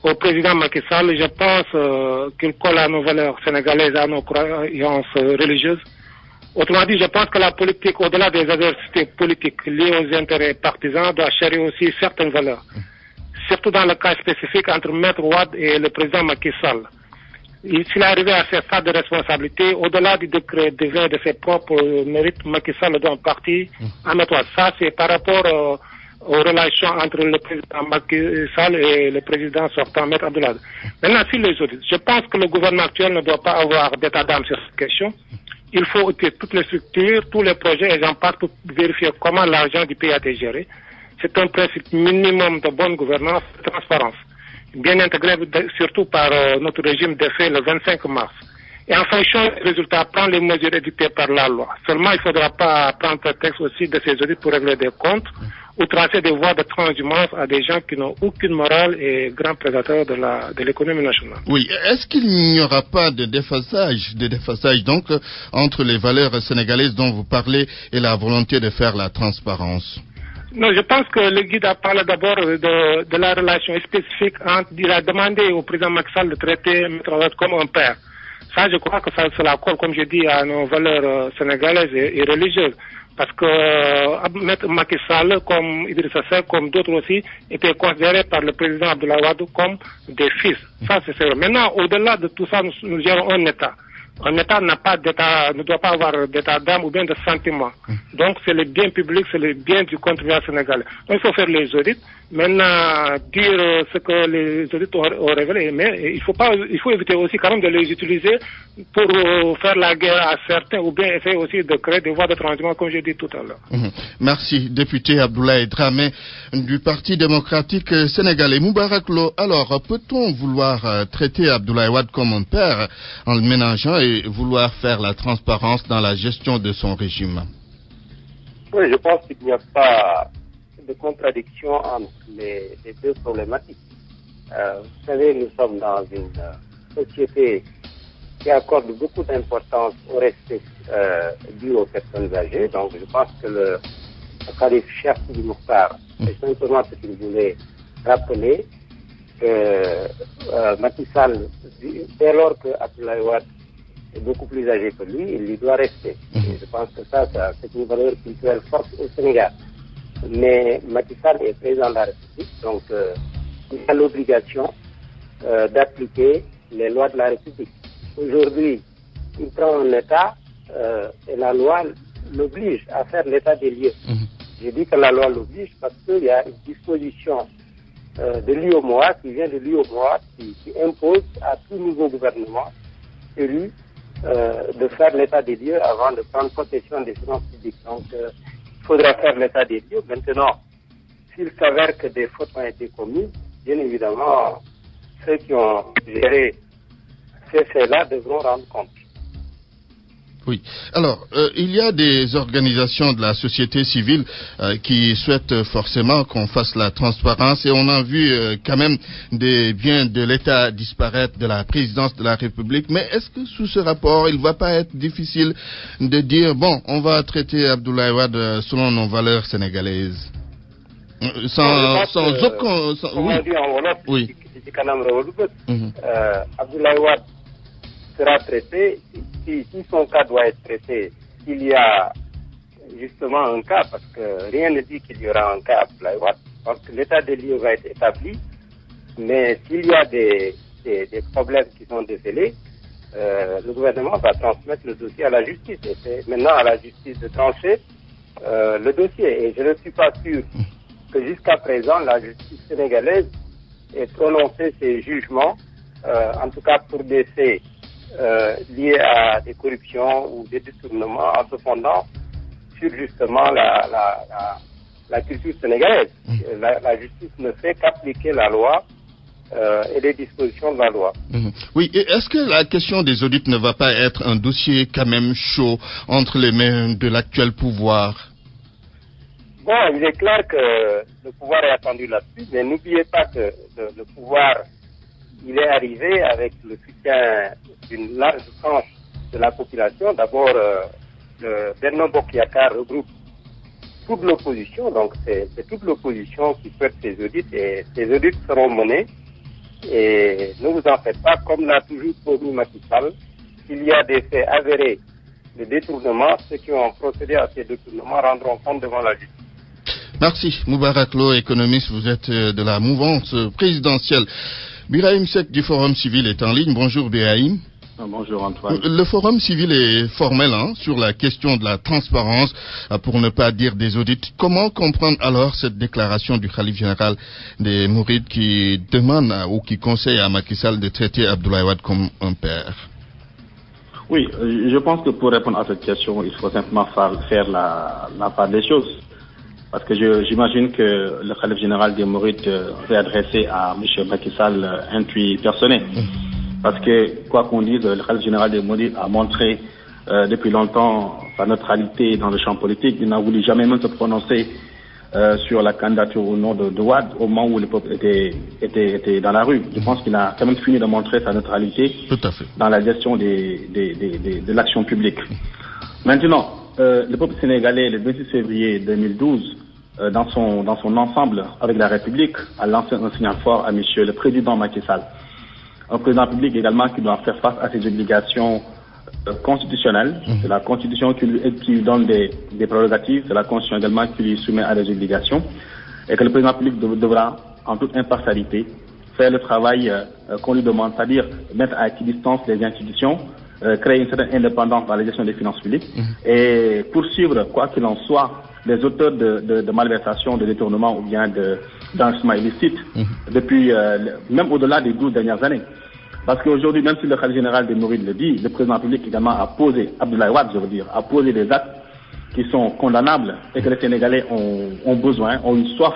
au président Macky Sall, je pense qu'il colle à nos valeurs sénégalaises, à nos croyances religieuses. Autrement dit, je pense que la politique, au-delà des adversités politiques liées aux intérêts partisans, doit chérir aussi certaines valeurs. Surtout dans le cas spécifique entre Maître Wade et le président Macky Sall. S'il est arrivé à ce stade de responsabilité, au-delà du décret divin de ses propres mérites, Macky Sall doit partir en Maître Wade. Ça, c'est par rapport aux relations entre le président Macky Sall et le président sortant, Maître Abdoulaye. Maintenant, sur les autres, je pense que le gouvernement actuel ne doit pas avoir d'état d'âme sur cette question. Il faut que toutes les structures, tous les projets, et j'en parle pour vérifier comment l'argent du pays a été géré. C'est un principe minimum de bonne gouvernance, de transparence, bien intégré surtout par notre régime défait le 25 mars. Et en fonction des résultats, prendre les mesures édictées par la loi. Seulement, il ne faudra pas prendre prétexte aussi de ces audits pour régler des comptes ou tracer des voies de transhumance à des gens qui n'ont aucune morale et grands prédateurs de l'économie nationale. Oui, est-ce qu'il n'y aura pas de déphasage donc entre les valeurs sénégalaises dont vous parlez et la volonté de faire la transparence? Non, je pense que le guide a parlé d'abord de la relation spécifique entre, il a demandé au président Macky Sall de traiter Maître Wade comme un père. Ça, je crois que ça l'accorde, comme je dis, à nos valeurs sénégalaises et religieuses. Parce que Maître Macky Sall, comme Idrissa Seck, comme d'autres aussi, étaient considérés par le président Abdoulaye Wade comme des fils. Ça, c'est vrai. Maintenant, au-delà de tout ça, nous gérons un État. Un État n'a pas d'État, ne doit pas avoir d'état d'âme ou bien de sentiment. Donc, c'est le bien public, c'est le bien du contribuable sénégalais. Donc, il faut faire les audits. Maintenant, dire ce que les audits ont révélé, mais il faut éviter aussi quand même de les utiliser pour faire la guerre à certains ou bien essayer aussi de créer des voies de transhumance, comme j'ai dit tout à l'heure. Merci, député Abdoulaye Dramé du Parti démocratique sénégalais. Moubarak Lo, alors, peut-on vouloir traiter Abdoulaye Wade comme un père en le ménageant et vouloir faire la transparence dans la gestion de son régime? Oui, je pense qu'il n'y a pas de contradiction entre les deux problématiques. Vous savez, nous sommes dans une société qui accorde beaucoup d'importance au respect dû aux personnes âgées. Donc, je pense que le Khalif Cheikh Sidi Mokhtar, c'est simplement ce qu'il voulait rappeler, que Macky Sall, dès lors que Abdoulaye Wade est beaucoup plus âgé que lui, il lui doit rester. Et je pense que ça c'est une valeur culturelle forte au Sénégal. Mais Macky Sall est président de la République, donc il a l'obligation d'appliquer les lois de la République. Aujourd'hui, il prend un État et la loi l'oblige à faire l'état des lieux. Je dis que la loi l'oblige parce qu'il y a une disposition de l'UOMOA qui vient de l'UOMOA qui impose à tout nouveau gouvernement élu de faire l'état des lieux avant de prendre possession des finances publiques. Donc, il faudra faire l'état des lieux. Maintenant, s'il s'avère que des fautes ont été commises, bien évidemment, ceux qui ont géré ces faits-là devront rendre compte. Oui. Alors, il y a des organisations de la société civile qui souhaitent forcément qu'on fasse la transparence et on a vu quand même des biens de l'État disparaître de la présidence de la République. Mais est-ce que sous ce rapport, il ne va pas être difficile de dire, bon, on va traiter Abdoulaye Wade selon nos valeurs sénégalaises? Sans aucun... Oui. Abdoulaye Wade sera traité, si son cas doit être traité, s'il y a justement un cas, parce que rien ne dit qu'il y aura un cas Abdoulaye Wade, parce que l'état des lieux va être établi, mais s'il y a des problèmes qui sont décelés, le gouvernement va transmettre le dossier à la justice. Et c'est maintenant à la justice de trancher le dossier. Et je ne suis pas sûr que jusqu'à présent, la justice sénégalaise ait prononcé ses jugements, en tout cas pour des faits liés à des corruptions ou des détournements en se fondant sur justement la culture sénégalaise. La justice ne fait qu'appliquer la loi et les dispositions de la loi. Oui, et est-ce que la question des audits ne va pas être un dossier quand même chaud entre les mains de l'actuel pouvoir? Bon, il est clair que le pouvoir est attendu là-dessus, mais n'oubliez pas que le pouvoir, il est arrivé avec le soutien d'une large tranche de la population. D'abord, le Benno Bokk Yakaar regroupe toute l'opposition, donc c'est toute l'opposition qui souhaite ces audits, et ces audits seront menés. Et ne vous en faites pas, comme l'a toujours promis Macky Sall, s'il y a des faits avérés de détournement, ceux qui ont procédé à ces détournements rendront compte devant la justice. Merci. Moubarak Lo, économiste, vous êtes de la mouvance présidentielle. Birahim Seck du Forum Civil est en ligne. Bonjour Birahim. Bonjour Antoine. Le Forum Civil est formel sur la question de la transparence, pour ne pas dire des audits. Comment comprendre alors cette déclaration du Khalife général des Mourides qui demande ou qui conseille à Macky Sall de traiter Abdoulaye Wade comme un père? Oui, je pense que pour répondre à cette question, il faut simplement faire la part des choses. Parce que j'imagine que le Khalife général des Mourides va adresser à M. Macky Sall un tweet personnel. Parce que, quoi qu'on dise, le Khalife général des Mourides a montré depuis longtemps sa neutralité dans le champ politique. Il n'a voulu jamais même se prononcer sur la candidature ou non de Wade au moment où le peuple était dans la rue. Je pense qu'il a quand même fini de montrer sa neutralité dans la gestion de l'action publique. Maintenant, le peuple sénégalais, le 26 février 2012, dans son ensemble avec la République, a lancé un signal fort à monsieur le président Macky Sall. Un président public également qui doit faire face à ses obligations constitutionnelles. C'est la Constitution qui lui donne des prérogatives, c'est la Constitution également qui lui soumet à des obligations, et que le président public devra, en toute impartialité, faire le travail qu'on lui demande, c'est-à-dire mettre à équidistance les institutions, créer une certaine indépendance dans la gestion des finances publiques, et poursuivre, quoi qu'il en soit, les auteurs de malversations, de détournements ou bien d'enrichissement illicite, depuis, même au-delà des 12 dernières années. Parce qu'aujourd'hui, même si le khalife général des Mourides le dit, le président public également a posé, Abdoulaye Wade, je veux dire, a posé des actes qui sont condamnables et que les Sénégalais ont besoin, ont une soif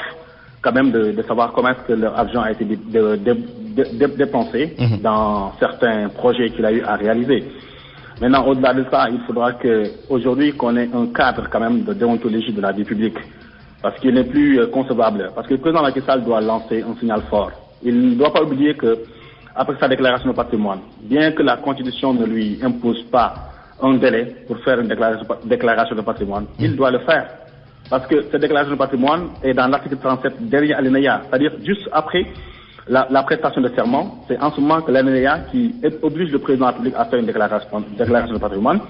quand même de savoir comment est-ce que leur argent a été dépensé dans certains projets qu'il a eu à réaliser. Maintenant, au-delà de ça, il faudra qu'aujourd'hui qu'on ait un cadre quand même de déontologie de la vie publique. Parce qu'il n'est plus concevable. Parce que le président Macky Sall doit lancer un signal fort. Il ne doit pas oublier que, après sa déclaration de patrimoine, bien que la Constitution ne lui impose pas un délai pour faire une déclaration de patrimoine, il doit le faire. Parce que cette déclaration de patrimoine est dans l'article 37, dernier alinéa, c'est-à-dire juste après la prestation de serment. C'est en ce moment que l'alinéa qui oblige le président de la République à faire une déclaration de patrimoine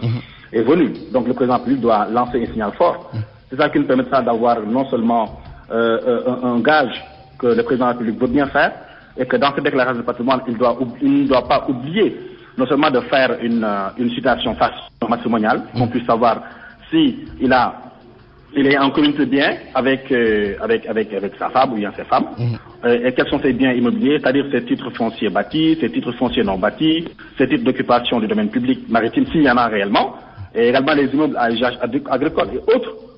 est venu. Donc le président de la République doit lancer un signal fort. C'est ça qui nous permettra d'avoir non seulement un gage que le président de la République veut bien faire, et que dans cette déclaration de patrimoine, il ne doit pas oublier non seulement de faire une citation matrimoniale, qu'on puisse savoir si il est en communauté bien avec sa femme ou bien ses femmes, et quels sont ses biens immobiliers, c'est-à-dire ses titres fonciers bâtis, ses titres fonciers non bâtis, ses titres d'occupation du domaine public maritime, s'il y en a réellement, et également les immeubles à usage agricole et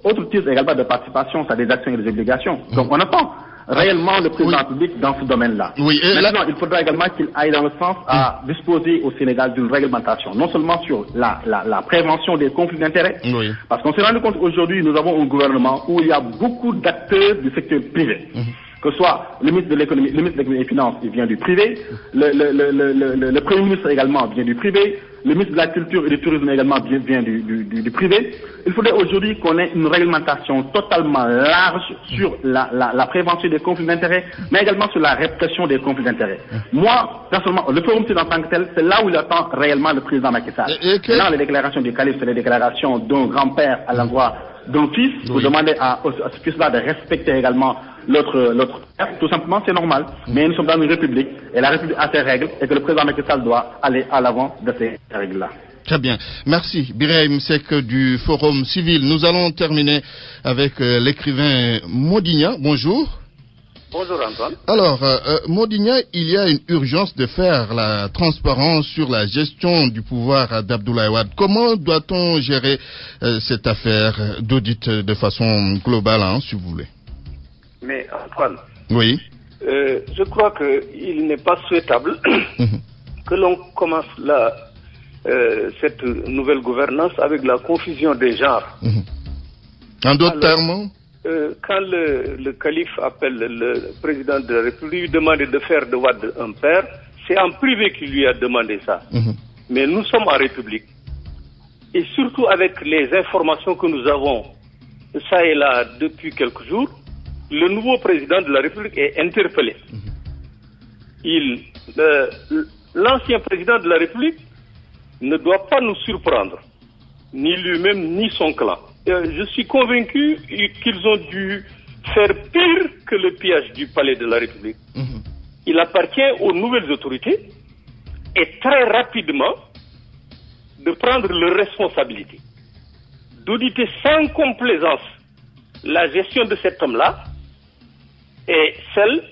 autres titres également de participation, c'est-à-dire des actions et des obligations. Donc on attend réellement le président public dans ce domaine-là. Maintenant, il faudra également qu'il aille dans le sens à disposer au Sénégal d'une réglementation, non seulement sur la prévention des conflits d'intérêts, parce qu'on s'est rendu compte aujourd'hui, nous avons un gouvernement où il y a beaucoup d'acteurs du secteur privé. Que ce soit le ministre de l'économie, le ministre de l'économie et des finances, il vient du privé, le premier ministre également vient du privé, le ministre de la culture et du tourisme également vient du privé. Il faudrait aujourd'hui qu'on ait une réglementation totalement large sur la prévention des conflits d'intérêts, mais également sur la répression des conflits d'intérêts. Moi, personnellement, le forum en tant que tel, c'est là où il attend réellement le président Macky Sall. Là, les déclarations du calife, c'est les déclarations d'un grand-père à l'endroit d'un fils. Vous demandez à ce fils-là de respecter également l'autre père. Tout simplement, c'est normal. Mais nous sommes dans une république, et la république a ses règles, et que le président Macky Sall doit aller à l'avant de ces règles-là. Très bien. Merci. Birahim Seck du Forum Civil. Nous allons terminer avec l'écrivain Modigna. Bonjour. Bonjour Antoine. Alors, Modigna, il y a une urgence de faire la transparence sur la gestion du pouvoir d'Abdoulaye Wade. Comment doit-on gérer cette affaire d'audit de façon globale, si vous voulez? Mais Antoine, oui. Je crois qu'il n'est pas souhaitable que l'on commence cette nouvelle gouvernance avec la confusion des genres. En d'autres termes, quand le calife appelle le président de la République, lui demande de faire de Wade un père, c'est en privé qu'il lui a demandé ça. Mais nous sommes en République. Et surtout avec les informations que nous avons, ça et là, depuis quelques jours, le nouveau président de la République est interpellé. L'ancien président de la République ne doit pas nous surprendre, ni lui-même, ni son clan. Je suis convaincu qu'ils ont dû faire pire que le pillage du palais de la République. Il appartient aux nouvelles autorités et très rapidement de prendre leurs responsabilités, d'auditer sans complaisance la gestion de cet homme-là et celle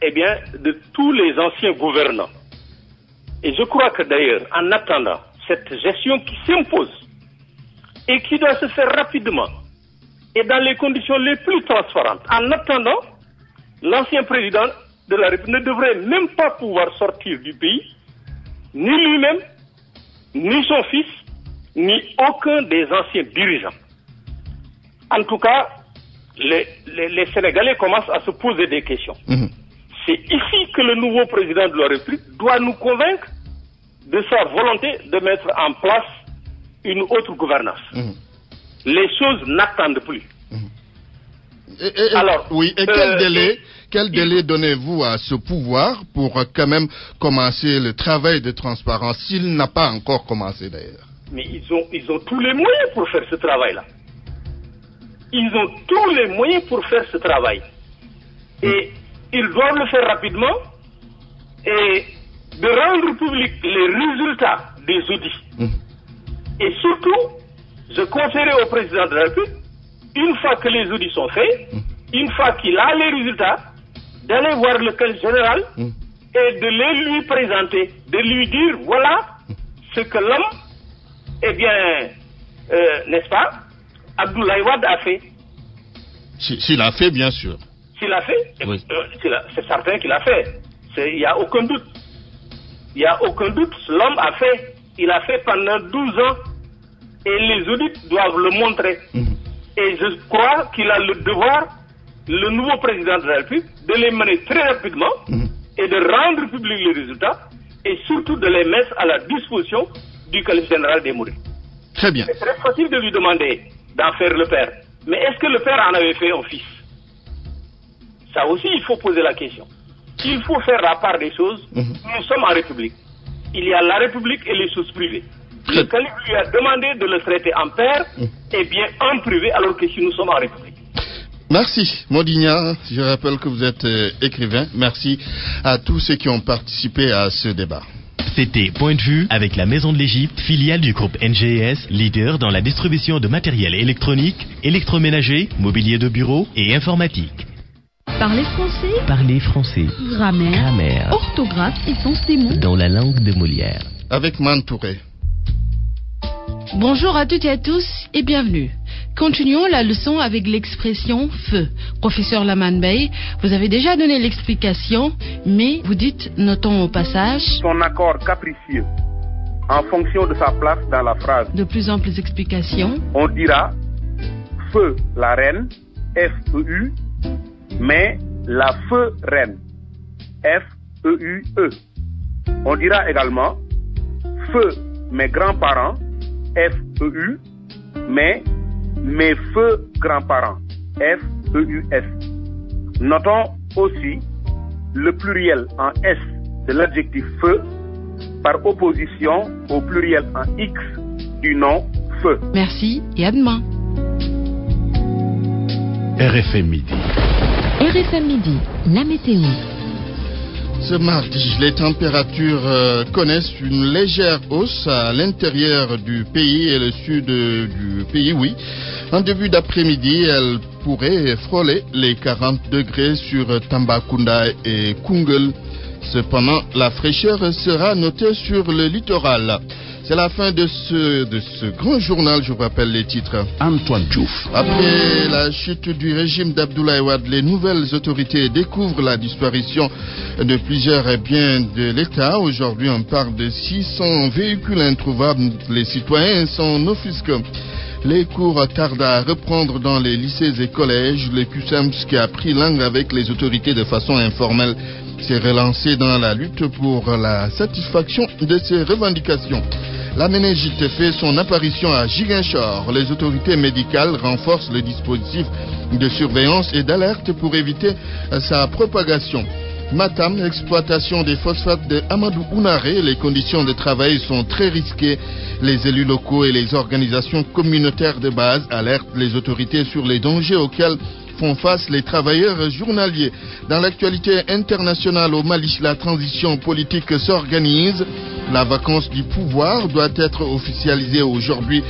de tous les anciens gouvernants. Et je crois que d'ailleurs, en attendant cette gestion qui s'impose et qui doit se faire rapidement et dans les conditions les plus transparentes, en attendant, l'ancien président de la République ne devrait même pas pouvoir sortir du pays, ni lui-même, ni son fils, ni aucun des anciens dirigeants. En tout cas, les Sénégalais commencent à se poser des questions. C'est ici que le nouveau président de la République doit nous convaincre de sa volonté de mettre en place une autre gouvernance. Les choses n'attendent plus. Alors, oui, et quel délai donnez-vous à ce pouvoir pour quand même commencer le travail de transparence, s'il n'a pas encore commencé d'ailleurs? Mais ils ont tous les moyens pour faire ce travail-là. Ils ont tous les moyens pour faire ce travail. Et ils doivent le faire rapidement et de rendre public les résultats des audits. Et surtout, je conseillerais au président de la République, une fois que les audits sont faits, une fois qu'il a les résultats, d'aller voir le calife général et de les lui présenter, de lui dire voilà ce que l'homme, eh bien, n'est-ce pas, Abdoulaye Wade a fait. S'il a fait, bien sûr. S'il a fait, oui. C'est certain qu'il a fait. Il n'y a aucun doute. Il n'y a aucun doute, l'homme a fait. Il a fait pendant 12 ans et les audits doivent le montrer. Et je crois qu'il a le devoir, le nouveau président de la République, de les mener très rapidement et de rendre public les résultats et surtout de les mettre à la disposition du calife général des Mourides. Très bien. C'est très facile de lui demander d'en faire le père. Mais est-ce que le père en avait fait un fils? Ça aussi, il faut poser la question. Il faut faire la part des choses. Nous sommes en République. Il y a la République et les choses privées. Le calife lui a demandé de le traiter en père et bien en privé, alors que si nous sommes en République. Merci, Modigna. Je rappelle que vous êtes écrivain. Merci à tous ceux qui ont participé à ce débat. C'était Point de vue avec la Maison de l'Égypte, filiale du groupe NGS, leader dans la distribution de matériel électronique, électroménager, mobilier de bureau et informatique. Parlez français. Parlez français. Grammaire. Orthographe et sens des mots. Dans la langue de Molière. Avec Mantouré. Bonjour à toutes et à tous et bienvenue. Continuons la leçon avec l'expression feu. Professeur Laman Bey, vous avez déjà donné l'explication, mais vous dites, notons au passage, son accord capricieux en fonction de sa place dans la phrase. De plus en plus explications. On dira feu la reine, F-E-U, mais la feu reine, F-E-U-E. On dira également feu mes grands-parents, F-E-U, mais mes feux grands-parents, F-E-U-S. Notons aussi le pluriel en S de l'adjectif feu par opposition au pluriel en X du nom feu. Merci et à demain. RFM Midi. RFM Midi, la météo. Ce mardi, les températures connaissent une légère hausse à l'intérieur du pays et le sud du pays, oui. En début d'après-midi, elle pourrait frôler les 40 degrés sur Tambacounda et Koungheul. Cependant, la fraîcheur sera notée sur le littoral. C'est la fin de ce grand journal, je vous rappelle les titres. Antoine Diouf. Après la chute du régime d'Abdoulaye Wade, les nouvelles autorités découvrent la disparition de plusieurs biens de l'État. Aujourd'hui, on parle de 600 véhicules introuvables. Les citoyens s'en offusquent. Les cours tardent à reprendre dans les lycées et collèges. Le QSEMS, qui a pris langue avec les autorités de façon informelle, s'est relancé dans la lutte pour la satisfaction de ses revendications. La méningite fait son apparition à Ziguinchor. Les autorités médicales renforcent le dispositif de surveillance et d'alerte pour éviter sa propagation. Matam, exploitation des phosphates de Amadou Ounaré, les conditions de travail sont très risquées. Les élus locaux et les organisations communautaires de base alertent les autorités sur les dangers auxquels font face les travailleurs journaliers. Dans l'actualité internationale au Mali, la transition politique s'organise. La vacance du pouvoir doit être officialisée aujourd'hui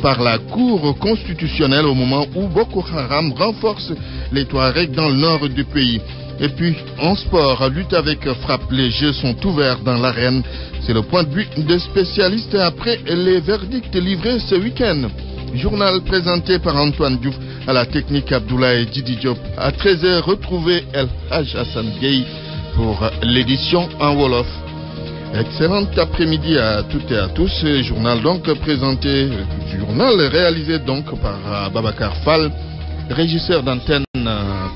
par la Cour constitutionnelle au moment où Boko Haram renforce les Touaregs dans le nord du pays. Et puis, en sport, lutte avec frappe, les jeux sont ouverts dans l'arène. C'est le point de vue de spécialistes après les verdicts livrés ce week-end. Journal présenté par Antoine Diouf, à la technique Abdoulaye Didi Diop. À 13h, retrouvez El Haj Hassan Gueye pour l'édition en Wolof. Excellent après-midi à toutes et à tous. Journal donc présenté, journal réalisé donc par Babacar Fall. Régisseur d'antenne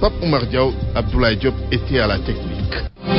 Pape Oumar Diaw, Abdoulaye Diop était à la technique.